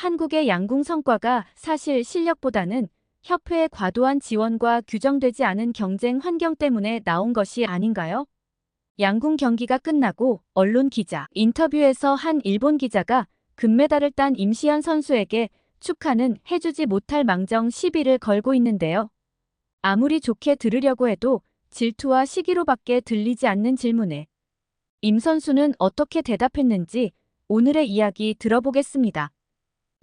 한국의 양궁 성과가 사실 실력보다는 협회의 과도한 지원과 규정되지 않은 경쟁 환경 때문에 나온 것이 아닌가요? 양궁 경기가 끝나고 언론 기자 인터뷰에서 한 일본 기자가 금메달을 딴 임시한 선수에게 축하는 해주지 못할 망정 시비를 걸고 있는데요. 아무리 좋게 들으려고 해도 질투와 시기로밖에 들리지 않는 질문에 임 선수는 어떻게 대답했는지 오늘의 이야기 들어보겠습니다.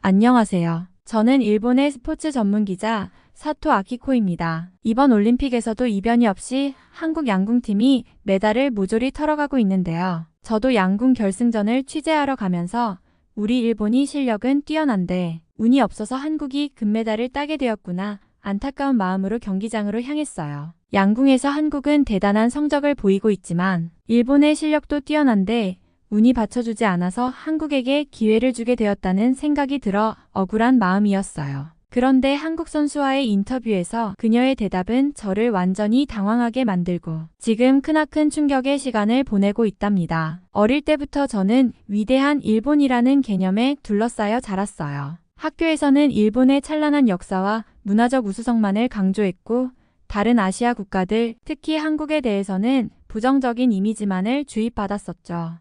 안녕하세요. 저는 일본의 스포츠 전문 기자 사토 아키코입니다. 이번 올림픽에서도 이변이 없이 한국 양궁팀이 메달을 모조리 털어가고 있는데요. 저도 양궁 결승전을 취재하러 가면서 우리 일본이 실력은 뛰어난데 운이 없어서 한국이 금메달을 따게 되었구나 안타까운 마음으로 경기장으로 향했어요. 양궁에서 한국은 대단한 성적을 보이고 있지만 일본의 실력도 뛰어난데 운이 받쳐주지 않아서 한국에게 기회를 주게 되었다는 생각이 들어 억울한 마음이었어요. 그런데 한국 선수와의 인터뷰에서 그녀의 대답은 저를 완전히 당황하게 만들고 지금 크나큰 충격의 시간을 보내고 있답니다. 어릴 때부터 저는 위대한 일본이라는 개념에 둘러싸여 자랐어요. 학교에서는 일본의 찬란한 역사와 문화적 우수성만을 강조했고 다른 아시아 국가들, 특히 한국에 대해서는 부정적인 이미지만을 주입받았었죠.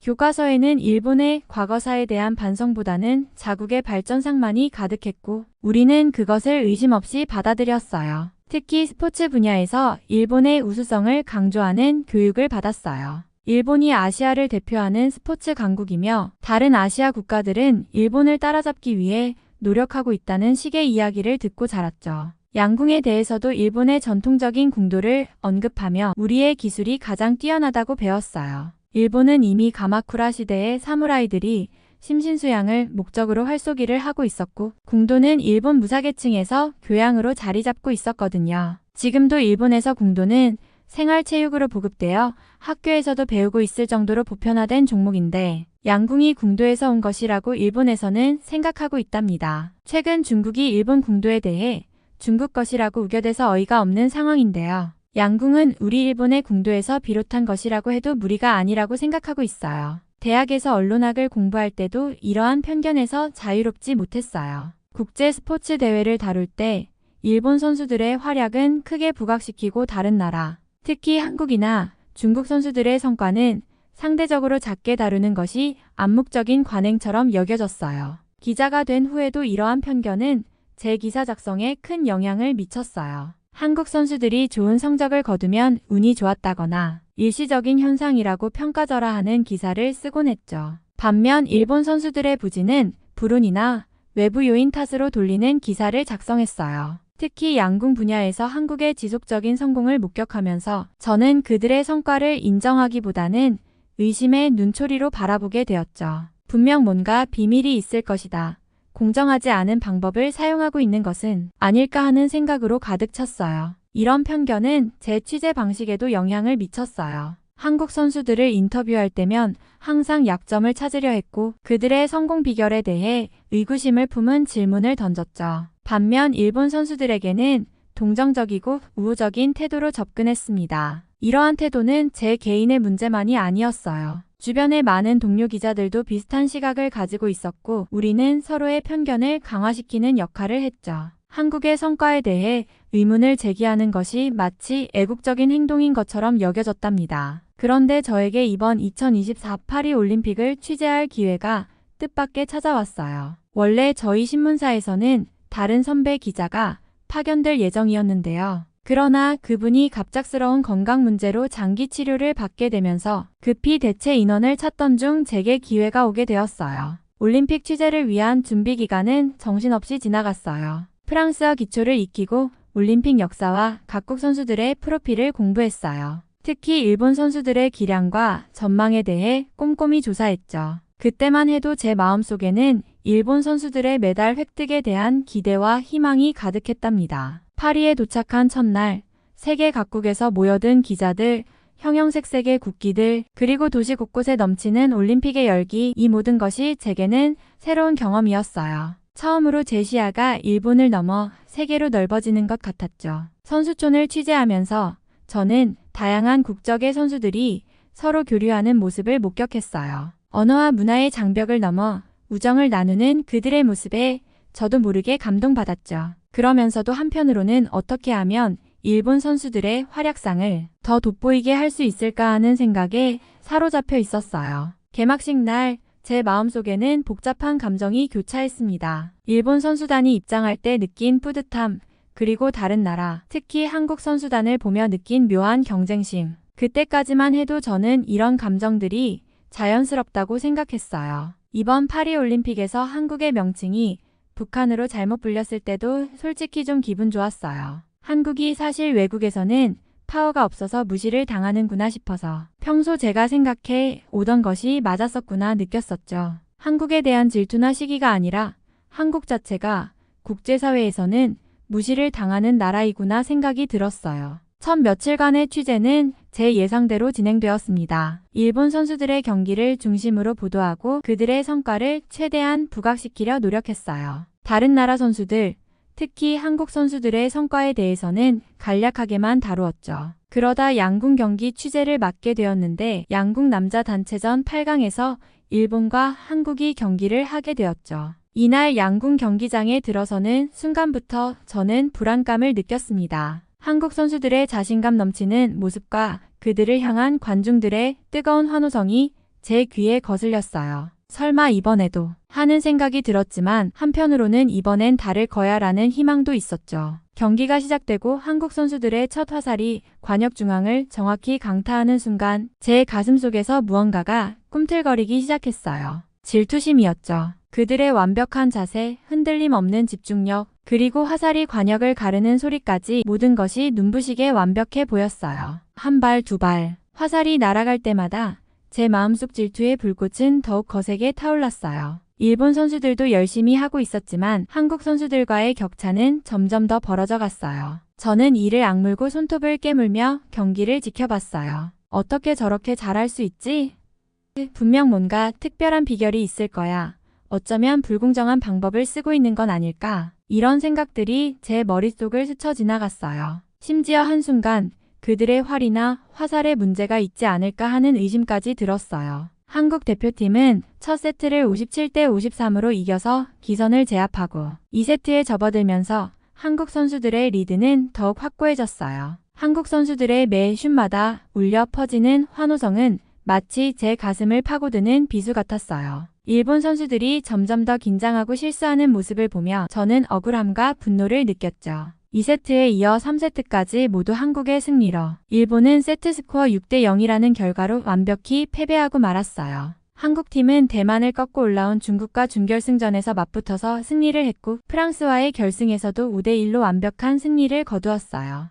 교과서에는 일본의 과거사에 대한 반성보다는 자국의 발전상만이 가득했고 우리는 그것을 의심 없이 받아들였어요. 특히 스포츠 분야에서 일본의 우수성을 강조하는 교육을 받았어요. 일본이 아시아를 대표하는 스포츠 강국이며 다른 아시아 국가들은 일본을 따라잡기 위해 노력하고 있다는 식의 이야기를 듣고 자랐죠. 양궁에 대해서도 일본의 전통적인 궁도를 언급하며 우리의 기술이 가장 뛰어나다고 배웠어요. 일본은 이미 가마쿠라 시대의 사무라이들이 심신수양을 목적으로 활쏘기를 하고 있었고 궁도는 일본 무사계층에서 교양으로 자리 잡고 있었거든요. 지금도 일본에서 궁도는 생활체육으로 보급되어 학교에서도 배우고 있을 정도로 보편화된 종목인데 양궁이 궁도에서 온 것이라고 일본에서는 생각하고 있답니다. 최근 중국이 일본 궁도에 대해 중국 것이라고 우겨대서 어이가 없는 상황인데요. 양궁은 우리 일본의 궁도에서 비롯한 것이라고 해도 무리가 아니라고 생각하고 있어요. 대학에서 언론학을 공부할 때도 이러한 편견에서 자유롭지 못했어요. 국제 스포츠 대회를 다룰 때 일본 선수들의 활약은 크게 부각시키고 다른 나라, 특히 한국이나 중국 선수들의 성과는 상대적으로 작게 다루는 것이 암묵적인 관행처럼 여겨졌어요. 기자가 된 후에도 이러한 편견은 제 기사 작성에 큰 영향을 미쳤어요. 한국 선수들이 좋은 성적을 거두면 운이 좋았다거나 일시적인 현상이라고 평가절하하는 기사를 쓰곤 했죠. 반면 일본 선수들의 부진은 불운이나 외부 요인 탓으로 돌리는 기사를 작성했어요. 특히 양궁 분야에서 한국의 지속적인 성공을 목격하면서 저는 그들의 성과를 인정하기보다는 의심의 눈초리로 바라보게 되었죠. 분명 뭔가 비밀이 있을 것이다. 공정하지 않은 방법을 사용하고 있는 것은 아닐까 하는 생각으로 가득 찼어요. 이런 편견은 제 취재 방식에도 영향을 미쳤어요. 한국 선수들을 인터뷰할 때면 항상 약점을 찾으려 했고 그들의 성공 비결에 대해 의구심을 품은 질문을 던졌죠. 반면 일본 선수들에게는 동정적이고 우호적인 태도로 접근했습니다. 이러한 태도는 제 개인의 문제만이 아니었어요. 주변의 많은 동료 기자들도 비슷한 시각을 가지고 있었고 우리는 서로의 편견을 강화시키는 역할을 했죠. 한국의 성과에 대해 의문을 제기하는 것이 마치 애국적인 행동인 것처럼 여겨졌답니다. 그런데 저에게 이번 2024 파리 올림픽을 취재할 기회가 뜻밖의 찾아왔어요. 원래 저희 신문사에서는 다른 선배 기자가 파견될 예정이었는데요. 그러나 그분이 갑작스러운 건강 문제로 장기 치료를 받게 되면서 급히 대체 인원을 찾던 중 제게 기회가 오게 되었어요. 올림픽 취재를 위한 준비 기간은 정신없이 지나갔어요. 프랑스어 기초를 익히고 올림픽 역사와 각국 선수들의 프로필을 공부했어요. 특히 일본 선수들의 기량과 전망에 대해 꼼꼼히 조사했죠. 그때만 해도 제 마음속에는 일본 선수들의 메달 획득에 대한 기대와 희망이 가득했답니다. 파리에 도착한 첫날, 세계 각국에서 모여든 기자들, 형형색색의 국기들, 그리고 도시 곳곳에 넘치는 올림픽의 열기, 이 모든 것이 제게는 새로운 경험이었어요. 처음으로 제 시야가 일본을 넘어 세계로 넓어지는 것 같았죠. 선수촌을 취재하면서 저는 다양한 국적의 선수들이 서로 교류하는 모습을 목격했어요. 언어와 문화의 장벽을 넘어 우정을 나누는 그들의 모습에 저도 모르게 감동받았죠. 그러면서도 한편으로는 어떻게 하면 일본 선수들의 활약상을 더 돋보이게 할 수 있을까 하는 생각에 사로잡혀 있었어요. 개막식 날 제 마음속에는 복잡한 감정이 교차했습니다. 일본 선수단이 입장할 때 느낀 뿌듯함, 그리고 다른 나라, 특히 한국 선수단을 보며 느낀 묘한 경쟁심. 그때까지만 해도 저는 이런 감정들이 자연스럽다고 생각했어요. 이번 파리올림픽에서 한국의 명칭이 북한으로 잘못 불렸을 때도 솔직히 좀 기분 좋았어요. 한국이 사실 외국에서는 파워가 없어서 무시를 당하는구나 싶어서 평소 제가 생각해 오던 것이 맞았었구나 느꼈었죠. 한국에 대한 질투나 시기가 아니라 한국 자체가 국제사회에서는 무시를 당하는 나라이구나 생각이 들었어요. 첫 며칠간의 취재는 제 예상대로 진행되었습니다. 일본 선수들의 경기를 중심으로 보도하고 그들의 성과를 최대한 부각시키려 노력했어요. 다른 나라 선수들, 특히 한국 선수들의 성과에 대해서는 간략하게만 다루었죠. 그러다 양궁 경기 취재를 맡게 되었는데 양궁 남자 단체전 8강에서 일본과 한국이 경기를 하게 되었죠. 이날 양궁 경기장에 들어서는 순간부터 저는 불안감을 느꼈습니다. 한국 선수들의 자신감 넘치는 모습과 그들을 향한 관중들의 뜨거운 환호성이 제 귀에 거슬렸어요. 설마 이번에도 하는 생각이 들었지만 한편으로는 이번엔 다를 거야 라는 희망도 있었죠. 경기가 시작되고 한국 선수들의 첫 화살이 관역 중앙을 정확히 강타하는 순간 제 가슴속에서 무언가가 꿈틀거리기 시작했어요. 질투심이었죠. 그들의 완벽한 자세, 흔들림 없는 집중력, 그리고 화살이 관역을 가르는 소리까지 모든 것이 눈부시게 완벽해 보였어요. 한 발, 두 발, 화살이 날아갈 때마다 제 마음속 질투의 불꽃은 더욱 거세게 타올랐어요. 일본 선수들도 열심히 하고 있었지만 한국 선수들과의 격차는 점점 더 벌어져 갔어요. 저는 이를 악물고 손톱을 깨물며 경기를 지켜봤어요. 어떻게 저렇게 잘할 수 있지? 분명 뭔가 특별한 비결이 있을 거야. 어쩌면 불공정한 방법을 쓰고 있는 건 아닐까? 이런 생각들이 제 머릿속을 스쳐 지나갔어요. 심지어 한순간 그들의 활이나 화살에 문제가 있지 않을까 하는 의심까지 들었어요. 한국 대표팀은 첫 세트를 57대 53으로 이겨서 기선을 제압하고 2세트에 접어들면서 한국 선수들의 리드는 더욱 확고해졌어요. 한국 선수들의 매 슛마다 울려 퍼지는 환호성은 마치 제 가슴을 파고드는 비수 같았어요. 일본 선수들이 점점 더 긴장하고 실수하는 모습을 보며 저는 억울함과 분노를 느꼈죠. 2세트에 이어 3세트까지 모두 한국의 승리로 일본은 세트스코어 6대 0이라는 결과로 완벽히 패배하고 말았어요. 한국팀은 대만을 꺾고 올라온 중국과 준결승전에서 맞붙어서 승리를 했고 프랑스와의 결승에서도 5대 1로 완벽한 승리를 거두었어요.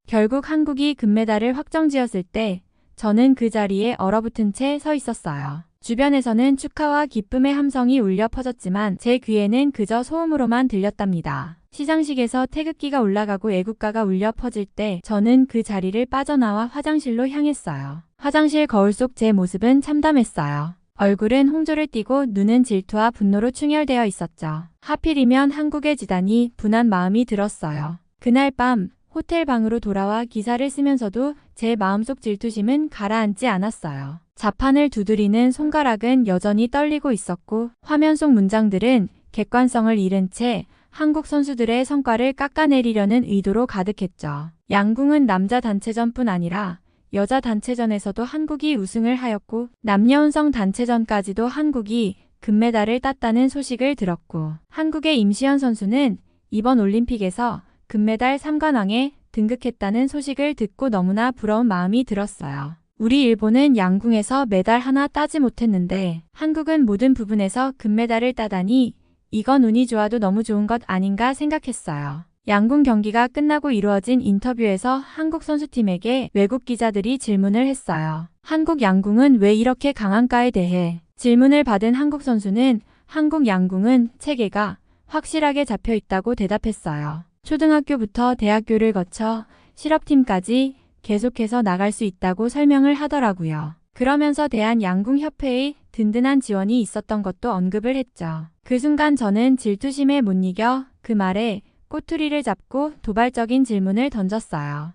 결국 한국이 금메달을 확정지었을 때 저는 그 자리에 얼어붙은 채 서 있었어요. 주변에서는 축하와 기쁨의 함성이 울려 퍼졌지만 제 귀에는 그저 소음으로만 들렸답니다. 시상식에서 태극기가 올라가고 애국가가 울려 퍼질 때 저는 그 자리를 빠져나와 화장실로 향했어요. 화장실 거울 속 제 모습은 참담했어요. 얼굴은 홍조를 띠고 눈은 질투와 분노로 충혈되어 있었죠. 하필이면 한국에 지다니 분한 마음이 들었어요. 그날 밤 호텔 방으로 돌아와 기사를 쓰면서도 제 마음속 질투심은 가라앉지 않았어요. 자판을 두드리는 손가락은 여전히 떨리고 있었고 화면 속 문장들은 객관성을 잃은 채 한국 선수들의 성과를 깎아내리려는 의도로 가득했죠. 양궁은 남자 단체전뿐 아니라 여자 단체전에서도 한국이 우승을 하였고 남녀 혼성 단체전까지도 한국이 금메달을 땄다는 소식을 들었고 한국의 임시현 선수는 이번 올림픽에서 금메달 3관왕에 등극했다는 소식을 듣고 너무나 부러운 마음이 들었어요. 우리 일본은 양궁에서 메달 하나 따지 못했는데 한국은 모든 부분에서 금메달을 따다니 이건 운이 좋아도 너무 좋은 것 아닌가 생각했어요. 양궁 경기가 끝나고 이루어진 인터뷰에서 한국 선수팀에게 외국 기자들이 질문을 했어요. 한국 양궁은 왜 이렇게 강한가에 대해 질문을 받은 한국 선수는 한국 양궁은 체계가 확실하게 잡혀 있다고 대답했어요. 초등학교부터 대학교를 거쳐 실업팀까지 계속해서 나갈 수 있다고 설명을 하더라고요. 그러면서 대한양궁협회의 든든한 지원이 있었던 것도 언급을 했죠. 그 순간 저는 질투심에 못 이겨 그 말에 꼬투리를 잡고 도발적인 질문을 던졌어요.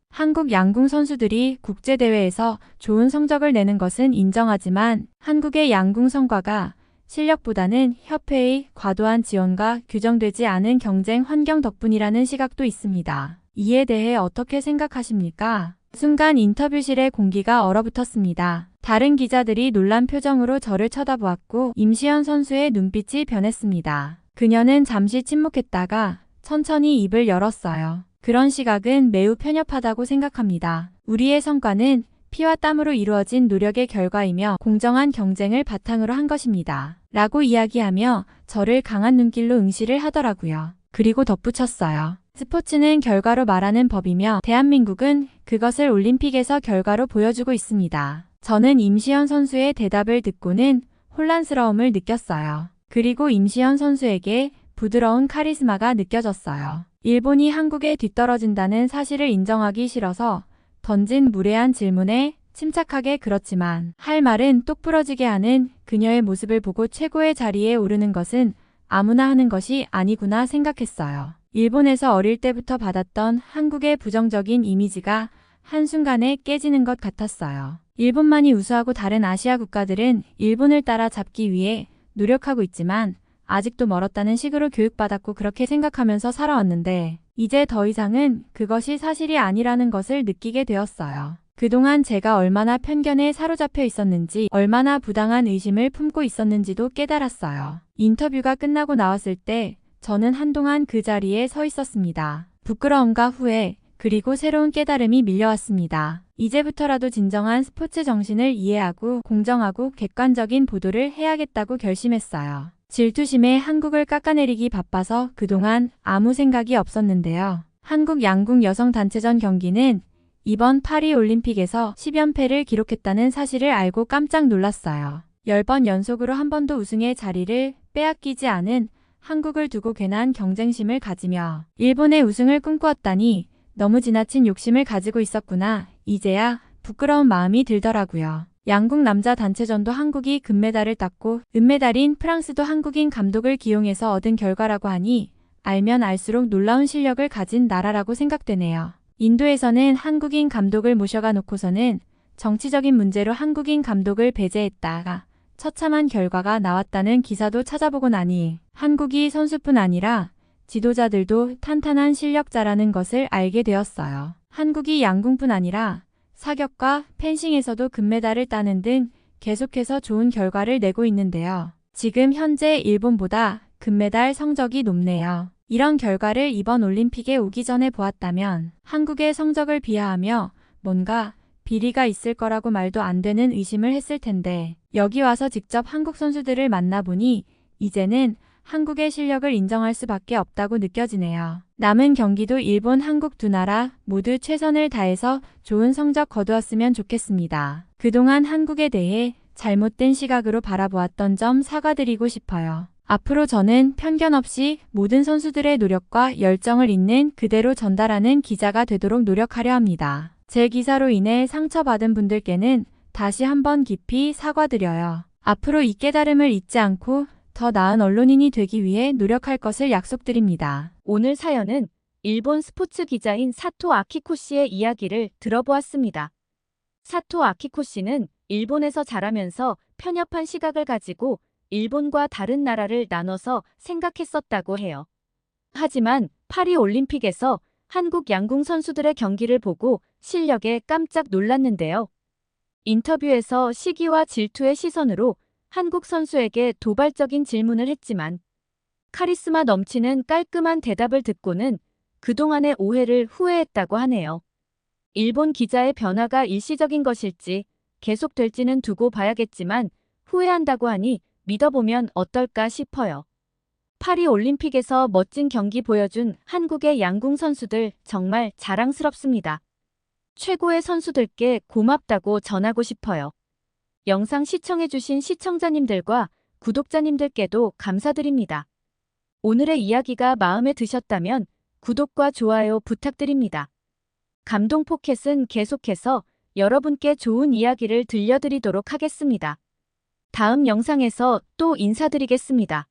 한국 양궁 선수들이 국제대회에서 좋은 성적을 내는 것은 인정하지만 한국의 양궁 성과가 실력보다는 협회의 과도한 지원과 규정되지 않은 경쟁 환경 덕분이라는 시각도 있습니다. 이에 대해 어떻게 생각하십니까? 순간 인터뷰실의 공기가 얼어붙었습니다. 다른 기자들이 놀란 표정으로 저를 쳐다보았고 임시현 선수의 눈빛이 변했습니다. 그녀는 잠시 침묵했다가 천천히 입을 열었어요. 그런 시각은 매우 편협하다고 생각합니다. 우리의 성과는 피와 땀으로 이루어진 노력의 결과이며 공정한 경쟁을 바탕으로 한 것입니다. 라고 이야기하며 저를 강한 눈길로 응시를 하더라고요. 그리고 덧붙였어요. 스포츠는 결과로 말하는 법이며 대한민국은 그것을 올림픽에서 결과로 보여주고 있습니다. 저는 임시현 선수의 대답을 듣고는 혼란스러움을 느꼈어요. 그리고 임시현 선수에게 부드러운 카리스마가 느껴졌어요. 일본이 한국에 뒤떨어진다는 사실을 인정하기 싫어서 던진 무례한 질문에 침착하게 그렇지만 할 말은 똑부러지게 하는 그녀의 모습을 보고 최고의 자리에 오르는 것은 아무나 하는 것이 아니구나 생각했어요. 일본에서 어릴 때부터 받았던 한국의 부정적인 이미지가 한순간에 깨지는 것 같았어요. 일본만이 우수하고 다른 아시아 국가들은 일본을 따라잡기 위해 노력하고 있지만 아직도 멀었다는 식으로 교육받았고 그렇게 생각하면서 살아왔는데 이제 더 이상은 그것이 사실이 아니라는 것을 느끼게 되었어요. 그동안 제가 얼마나 편견에 사로잡혀 있었는지, 얼마나 부당한 의심을 품고 있었는지도 깨달았어요. 인터뷰가 끝나고 나왔을 때 저는 한동안 그 자리에 서 있었습니다. 부끄러움과 후회, 그리고 새로운 깨달음이 밀려왔습니다. 이제부터라도 진정한 스포츠 정신을 이해하고 공정하고 객관적인 보도를 해야겠다고 결심했어요. 질투심에 한국을 깎아내리기 바빠서 그동안 아무 생각이 없었는데요. 한국 양궁 여성 단체전 경기는 이번 파리올림픽에서 10연패를 기록했다는 사실을 알고 깜짝 놀랐어요. 10번 연속으로 한 번도 우승의 자리를 빼앗기지 않은 한국을 두고 괜한 경쟁심을 가지며 일본의 우승을 꿈꾸었다니 너무 지나친 욕심을 가지고 있었구나. 이제야 부끄러운 마음이 들더라고요. 양궁 남자 단체전도 한국이 금메달을 땄고 은메달인 프랑스도 한국인 감독을 기용해서 얻은 결과라고 하니 알면 알수록 놀라운 실력을 가진 나라라고 생각되네요. 인도에서는 한국인 감독을 모셔가 놓고서는 정치적인 문제로 한국인 감독을 배제했다가 처참한 결과가 나왔다는 기사도 찾아보고 나니 한국이 선수뿐 아니라 지도자들도 탄탄한 실력자라는 것을 알게 되었어요. 한국이 양궁뿐 아니라 사격과 펜싱에서도 금메달을 따는 등 계속해서 좋은 결과를 내고 있는데요. 지금 현재 일본보다 금메달 성적이 높네요. 이런 결과를 이번 올림픽에 오기 전에 보았다면 한국의 성적을 비하하며 뭔가 비리가 있을 거라고 말도 안 되는 의심을 했을 텐데 여기 와서 직접 한국 선수들을 만나보니 이제는 한국의 실력을 인정할 수밖에 없다고 느껴지네요. 남은 경기도 일본, 한국 두 나라 모두 최선을 다해서 좋은 성적 거두었으면 좋겠습니다. 그동안 한국에 대해 잘못된 시각으로 바라보았던 점 사과드리고 싶어요. 앞으로 저는 편견 없이 모든 선수들의 노력과 열정을 있는 그대로 전달하는 기자가 되도록 노력하려 합니다. 제 기사로 인해 상처받은 분들께는 다시 한번 깊이 사과드려요. 앞으로 이 깨달음을 잊지 않고 더 나은 언론인이 되기 위해 노력할 것을 약속드립니다. 오늘 사연은 일본 스포츠 기자인 사토 아키코 씨의 이야기를 들어보았습니다. 사토 아키코 씨는 일본에서 자라면서 편협한 시각을 가지고 일본과 다른 나라를 나눠서 생각했었다고 해요. 하지만 파리 올림픽에서 한국 양궁 선수들의 경기를 보고 실력에 깜짝 놀랐는데요. 인터뷰에서 시기와 질투의 시선으로 한국 선수에게 도발적인 질문을 했지만 카리스마 넘치는 깔끔한 대답을 듣고는 그동안의 오해를 후회했다고 하네요. 일본 기자의 변화가 일시적인 것일지 계속될지는 두고 봐야겠지만 후회한다고 하니 믿어보면 어떨까 싶어요. 파리 올림픽에서 멋진 경기 보여준 한국의 양궁 선수들 정말 자랑스럽습니다. 최고의 선수들께 고맙다고 전하고 싶어요. 영상 시청해주신 시청자님들과 구독자님들께도 감사드립니다. 오늘의 이야기가 마음에 드셨다면 구독과 좋아요 부탁드립니다. 감동포켓은 계속해서 여러분께 좋은 이야기를 들려드리도록 하겠습니다. 다음 영상에서 또 인사드리겠습니다.